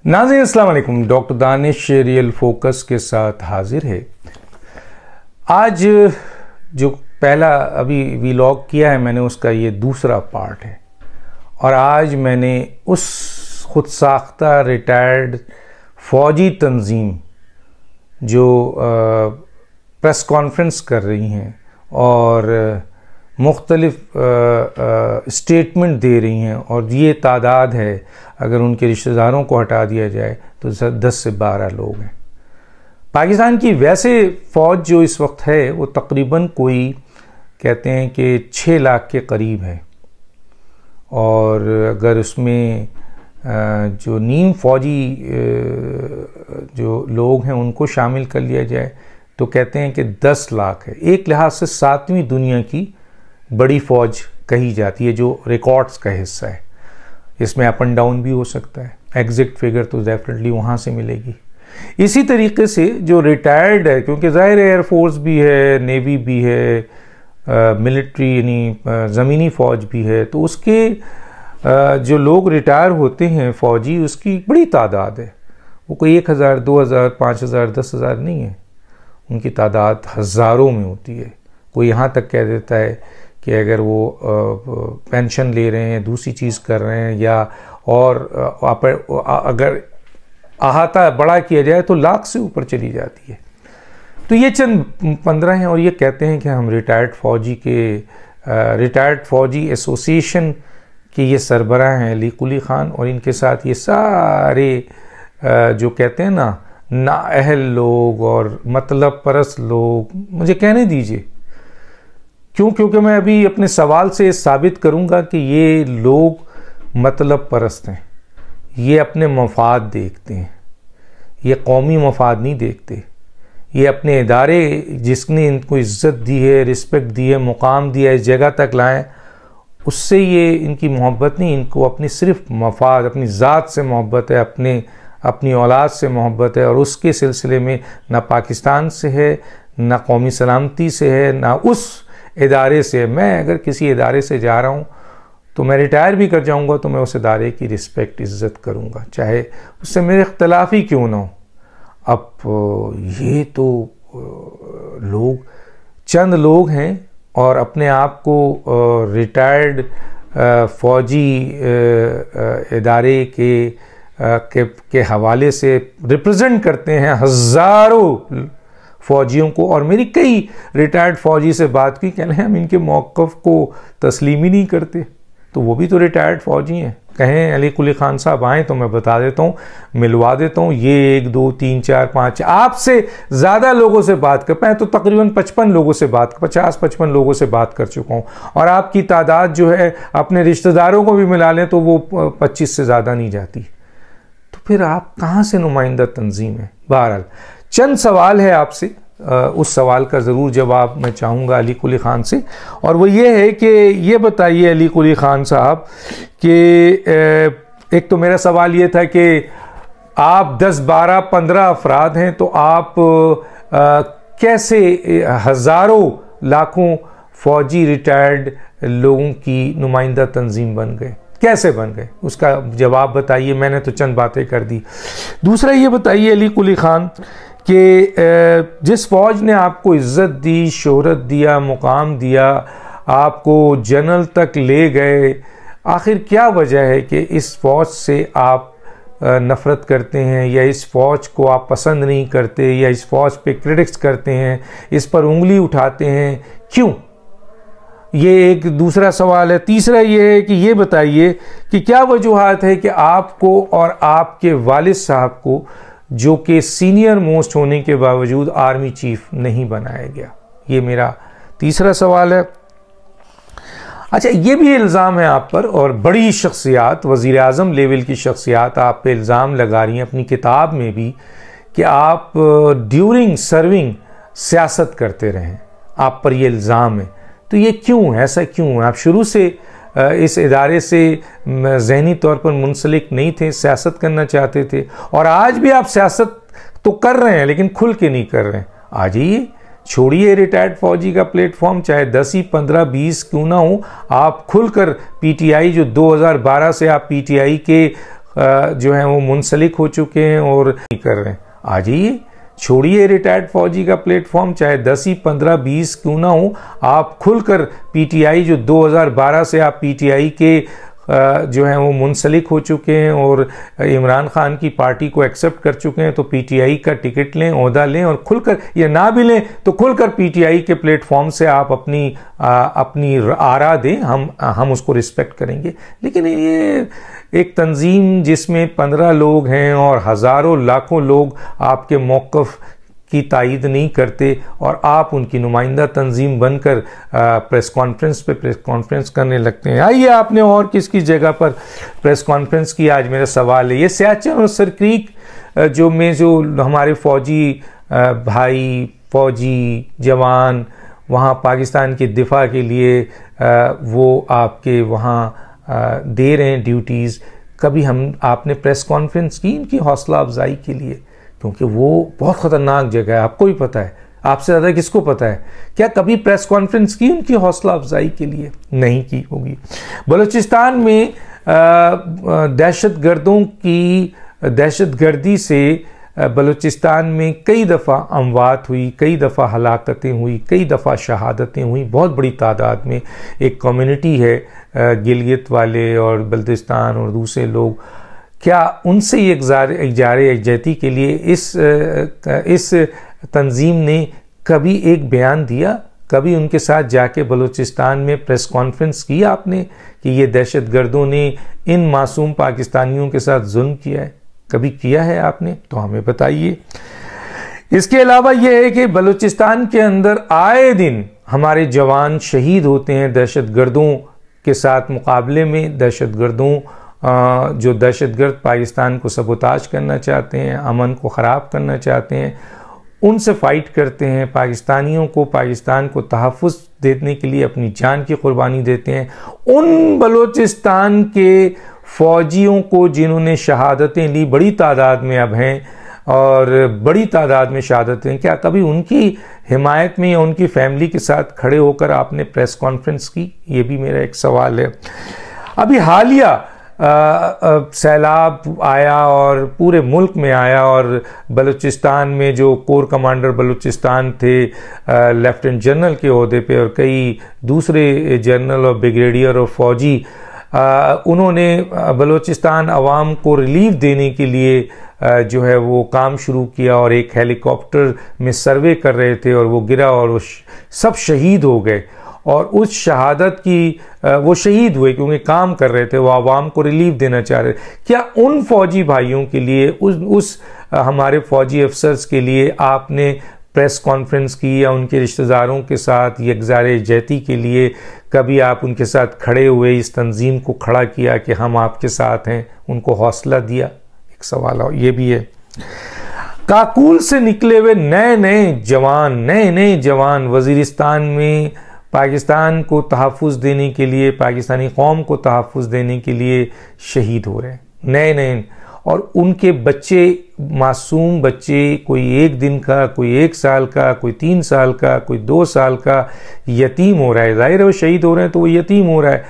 ناظرین السلام علیکم، ڈاکٹر دانش ریئل فوکس کے ساتھ حاضر ہے۔ آج جو پہلا ابھی ویلاگ کیا ہے میں نے، اس کا یہ دوسرا پارٹ ہے، اور آج میں نے اس خود ساختہ ریٹائرڈ فوجی تنظیم جو پریس کانفرنس کر رہی ہیں اور مختلف اسٹیٹمنٹ دے رہی ہیں، اور یہ تعداد ہے اگر ان کے رشتہ داروں کو ہٹا دیا جائے تو 10 سے 12 لوگ ہیں۔ پاکستان کی ویسے فوج جو اس وقت ہے وہ تقریباً کوئی کہتے ہیں کہ 6 لاکھ کے قریب ہے، اور اگر اس میں جو نیم فوجی جو لوگ ہیں ان کو شامل کر لیا جائے تو کہتے ہیں کہ 10 لاکھ ہے۔ ایک لحاظ سے 7ویں دنیا کی بڑی فوج کہی جاتی ہے، جو ریکارڈز کا حصہ ہے۔ اس میں اپ اینڈ ڈاؤن بھی ہو سکتا ہے، ایگزیکٹ فگر تو ڈیفینیٹلی وہاں سے ملے گی۔ اسی طریقے سے جو ریٹائرڈ ہے، کیونکہ ظاہر ایئر فورس بھی ہے، نیوی بھی ہے، ملٹری یعنی زمینی فوج بھی ہے، تو اس کے جو لوگ ریٹائر ہوتے ہیں فوجی، اس کی بڑی تعداد ہے۔ وہ کوئی 1000 2000 5000 10,000 نہیں ہے، ان کی تعداد ہزاروں میں ہوتی ہے۔ کوئی یہاں تک کہہ دیتا ہے کہ اگر وہ پینشن لے رہے ہیں، دوسری چیز کر رہے ہیں، یا اور اگر احاطہ بڑا کیا جائے تو لاکھ سے اوپر چلی جاتی ہے۔ تو یہ چند 15 ہیں، اور یہ کہتے ہیں کہ ہم ریٹائرڈ فوجی ایسوسی ایشن کے یہ سربراہ ہیں علی قلی خان، اور ان کے ساتھ یہ سارے جو کہتے ہیں نا نااہل لوگ اور مطلب پرست لوگ، مجھے کہنے دیجئے کیونکہ میں ابھی اپنے سوال سے ثابت کروں گا کہ یہ لوگ مطلب پرست ہیں، یہ اپنے مفاد دیکھتے ہیں، یہ قومی مفاد نہیں دیکھتے۔ یہ اپنے ادارے جس نے ان کو عزت دی ہے، رسپیکٹ دی ہے، مقام دیا ہے، اس جگہ تک لائیں، اس سے یہ ان کی محبت نہیں، ان کو اپنی صرف مفاد، اپنی ذات سے محبت ہے، اپنی اولاد سے محبت ہے، اور اس کے سلسلے میں نہ پاکستان سے ہے، نہ قومی سلامتی سے ہے، نہ اس ادارے سے۔ میں اگر کسی ادارے سے جا رہا ہوں تو میں ریٹائر بھی کر جاؤں گا تو میں اس ادارے کی رسپیکٹ عزت کروں گا، چاہے اس سے میرے اختلاف ہی کیوں نہ ہو۔ اب یہ تو لوگ چند لوگ ہیں، اور اپنے آپ کو ریٹائرڈ فوجی ادارے کے حوالے سے ریپرزینٹ کرتے ہیں ہزاروں فوجیوں کو، اور میری کئی ریٹائرڈ فوجی سے بات کی، کہنے ہم ان کے موقف کو تسلیم ہی نہیں کرتے۔ تو وہ بھی تو ریٹائرڈ فوجی ہیں، کہیں علی قلی خان صاحب آئیں تو میں بتا دیتا ہوں، ملوا دیتا ہوں، یہ 1 2 3 4 5 آپ سے زیادہ لوگوں سے بات کر پائیں تو تقریباً 55 لوگوں سے 50-55 لوگوں سے بات کر چکا ہوں، اور آپ کی تعداد جو ہے اپنے رشتہ داروں کو بھی ملا لیں تو وہ 25 سے زیادہ نہیں جاتی۔ تو پھر آپ کہاں سے نمائندہ تنظیم ہے؟ بہرحال چند سوال ہے آپ سے، اس سوال کا ضرور جواب میں چاہوں گا علی قلی خان سے، اور وہ یہ ہے کہ یہ بتائیے علی قلی خان صاحب کہ ایک تو میرا سوال یہ تھا کہ آپ 10 12 15 افراد ہیں، تو آپ کیسے ہزاروں لاکھوں فوجی ریٹائرڈ لوگوں کی نمائندہ تنظیم بن گئے؟ کیسے بن گئے؟ اس کا جواب بتائیے، میں نے تو چند باتیں کر دی۔ دوسرا یہ بتائیے علی قلی خان کہ جس فوج نے آپ کو عزت دی، شہرت دیا، مقام دیا، آپ کو جنرل تک لے گئے، آخر کیا وجہ ہے کہ اس فوج سے آپ نفرت کرتے ہیں، یا اس فوج کو آپ پسند نہیں کرتے، یا اس فوج پہ کرٹکس کرتے ہیں، اس پر انگلی اٹھاتے ہیں؟ کیوں؟ یہ ایک دوسرا سوال ہے۔ تیسرا یہ ہے کہ یہ بتائیے کہ کیا وجوہات ہے کہ آپ کو اور آپ کے والد صاحب کو، جو کہ سینئر موسٹ ہونے کے باوجود آرمی چیف نہیں بنایا گیا؟ یہ میرا تیسرا سوال ہے۔ اچھا، یہ بھی الزام ہے آپ پر، اور بڑی شخصیات، وزیر اعظم لیول کی شخصیات آپ پہ الزام لگا رہی ہیں اپنی کتاب میں بھی، کہ آپ ڈیورنگ سرونگ سیاست کرتے رہیں، آپ پر یہ الزام ہے۔ تو یہ کیوں ہے؟ ایسا کیوں ہے؟ آپ شروع سے اس ادارے سے ذہنی طور پر منسلک نہیں تھے، سیاست کرنا چاہتے تھے، اور آج بھی آپ سیاست تو کر رہے ہیں لیکن کھل کے نہیں کر رہے ہیں۔ آ جائیے، چھوڑیے ریٹائرڈ فوجی کا پلیٹ فارم، چاہے 10 ہی 15 20 کیوں نہ ہو، آپ کھل کر پی ٹی آئی، جو 2012 سے آپ پی ٹی آئی کے جو ہیں وہ منسلک ہو چکے ہیں اور نہیں کر رہے ہیں. آ جائیے, چھوڑیے ریٹائرڈ فوجی کا پلیٹ فارم, چاہے 10 ہی 15 20 کیوں نہ ہو, آپ کھل کر پی ٹی آئی, جو 2012 سے آپ پی ٹی آئی کے جو ہیں وہ منسلک ہو چکے ہیں اور عمران خان کی پارٹی کو ایکسپٹ کر چکے ہیں, تو پی ٹی آئی کا ٹکٹ لیں, عہدہ لیں, اور کھل کر, یا نہ بھی لیں تو کھل کر پی ٹی آئی کے پلیٹ فارم سے آپ اپنی آرا دیں, ہم اس کو رسپیکٹ کریں گے. لیکن یہ ایک تنظیم جس میں 15 لوگ ہیں اور ہزاروں لاکھوں لوگ آپ کے موقف کی تائید نہیں کرتے, اور آپ ان کی نمائندہ تنظیم بن کر پریس کانفرنس کرنے لگتے ہیں. آئیے, آپ نے اور کس کی جگہ پر پریس کانفرنس کی, آج میرا سوال ہے. یہ سیاچن اور سرکریک جو ہمارے فوجی بھائی, فوجی جوان وہاں پاکستان کے دفاع کے لیے وہ آپ کے وہاں دے رہے ہیں ڈیوٹیز, کبھی آپ نے پریس کانفرنس کی ان کی حوصلہ افزائی کے لیے؟ کیونکہ وہ بہت خطرناک جگہ ہے, آپ کو بھی پتہ ہے, آپ سے زیادہ کس کو پتہ ہے. کیا کبھی پریس کانفرنس کی ان کی حوصلہ افزائی کے لیے؟ نہیں کی ہوگی. بلوچستان میں دہشت گردی سے بلوچستان میں کئی دفعہ اموات ہوئی, کئی دفعہ ہلاکتیں ہوئی, کئی دفعہ شہادتیں ہوئیں, بہت بڑی تعداد میں. ایک کمیونٹی ہے گلگت والے اور بلتستان اور دوسرے لوگ, کیا ان سے یہ اجارے یکجہتی کے لیے اس تنظیم نے کبھی ایک بیان دیا؟ کبھی ان کے ساتھ جا کے بلوچستان میں پریس کانفرنس کی آپ نے کہ یہ دہشت گردوں نے ان معصوم پاکستانیوں کے ساتھ ظلم کیا ہے؟ کبھی کیا ہے آپ نے؟ تو ہمیں بتائیے. اس کے علاوہ یہ ہے کہ بلوچستان کے اندر آئے دن ہمارے جوان شہید ہوتے ہیں دہشت گردوں کے ساتھ مقابلے میں. دہشت گردوں جو دہشت گرد پاکستان کو سبوتاج کرنا چاہتے ہیں, امن کو خراب کرنا چاہتے ہیں, ان سے فائٹ کرتے ہیں. پاکستان کو تحفظ دینے کے لیے اپنی جان کی قربانی دیتے ہیں. ان بلوچستان کے فوجیوں کو جنہوں نے شہادتیں لی, بڑی تعداد میں اب ہیں اور بڑی تعداد میں شہادتیں, کیا کبھی ان کی حمایت میں یا ان کی فیملی کے ساتھ کھڑے ہو کر آپ نے پریس کانفرنس کی؟ یہ بھی میرا ایک سوال ہے. ابھی حالیہ سیلاب آیا اور پورے ملک میں آیا, اور بلوچستان میں جو کور کمانڈر بلوچستان تھے لیفٹیننٹ جنرل کے عہدے پہ, اور کئی دوسرے جنرل اور بریگیڈیئر اور فوجی, انہوں نے بلوچستان عوام کو ریلیف دینے کے لیے جو ہے وہ کام شروع کیا, اور ایک ہیلی کاپٹر میں سروے کر رہے تھے اور وہ گرا اور وہ سب شہید ہو گئے. اور اس شہادت کی وہ شہید ہوئے کیونکہ کام کر رہے تھے, وہ عوام کو ریلیف دینا چاہ رہے. کیا ان فوجی بھائیوں کے لیے, اس ہمارے فوجی افسرز کے لیے آپ نے پریس کانفرنس کی, یا ان کے رشتہ داروں کے ساتھ یکجار یکجہتی کے لیے کبھی آپ ان کے ساتھ کھڑے ہوئے, اس تنظیم کو کھڑا کیا کہ ہم آپ کے ساتھ ہیں, ان کو حوصلہ دیا؟ ایک سوال یہ بھی ہے. کاکول سے نکلے ہوئے نئے جوان وزیرستان میں پاکستان کو تحفظ دینے کے لیے, پاکستانی قوم کو تحفظ دینے کے لیے شہید ہو رہے ہیں, نئے, اور ان کے بچے, معصوم بچے, کوئی 1 دن کا, کوئی 1 سال کا, کوئی 3 سال کا, کوئی 2 سال کا یتیم ہو رہا ہے. ظاہر ہے وہ شہید ہو رہے ہیں تو وہ یتیم ہو رہا ہے,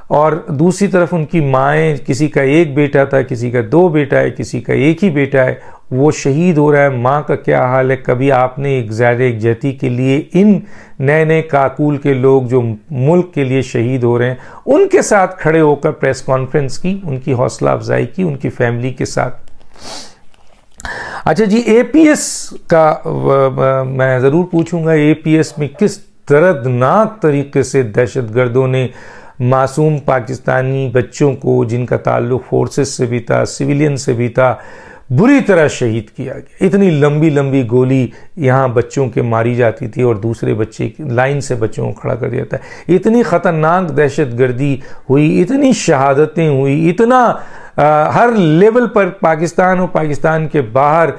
اور دوسری طرف ان کی مائیں, کسی کا 1 بیٹا تھا, کسی کا 2 بیٹا ہے, کسی کا 1 ہی بیٹا ہے, وہ شہید ہو رہا ہے. ماں کا کیا حال ہے؟ کبھی آپ نے یکجار یکجہتی کے لیے ان نئے کاکول کے لوگ جو ملک کے لیے شہید ہو رہے ہیں, ان کے ساتھ کھڑے ہو کر پریس کانفرنس کی, ان کی حوصلہ افزائی کی, ان کی فیملی کے ساتھ؟ اچھا جی, اے پی ایس کا میں ضرور پوچھوں گا, اے پی ایس میں کس دردناک طریقے سے دہشت گردوں نے معصوم پاکستانی بچوں کو, جن کا تعلق فورسز سے بھی تھا, سویلین سے بھی تھا, بری طرح شہید کیا گیا. اتنی لمبی گولی یہاں بچوں کے ماری جاتی تھی, اور دوسرے بچے لائن سے بچوں کو کھڑا کر دیا تھا. اتنی خطرناک دہشت گردی ہوئی, اتنی شہادتیں ہوئی, اتنا ہر لیول پر پاکستان اور پاکستان کے باہر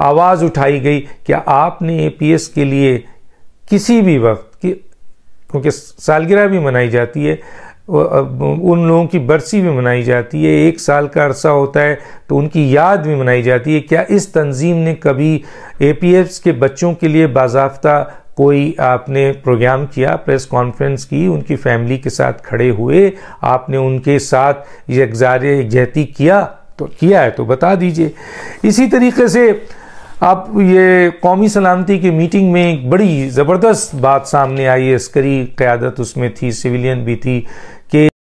آواز اٹھائی گئی. کیا آپ نے اے پی ایس کے لیے کسی بھی وقت, کیونکہ سالگرہ بھی منائی جاتی ہے, ان لوگوں کی برسی بھی منائی جاتی ہے, 1 سال کا عرصہ ہوتا ہے تو ان کی یاد بھی منائی جاتی ہے, کیا اس تنظیم نے کبھی اے پی ایف کے بچوں کے لیے باضابطہ کوئی آپ نے پروگرام کیا, پریس کانفرنس کی, ان کی فیملی کے ساتھ کھڑے ہوئے, آپ نے ان کے ساتھ یکجار یکجہتی کیا؟ تو کیا ہے تو بتا دیجئے. اسی طریقے سے آپ یہ قومی سلامتی کی میٹنگ میں ایک بڑی زبردست بات سامنے آئی، عسکری قیادت اس میں تھی، سویلین بھی تھی، کہ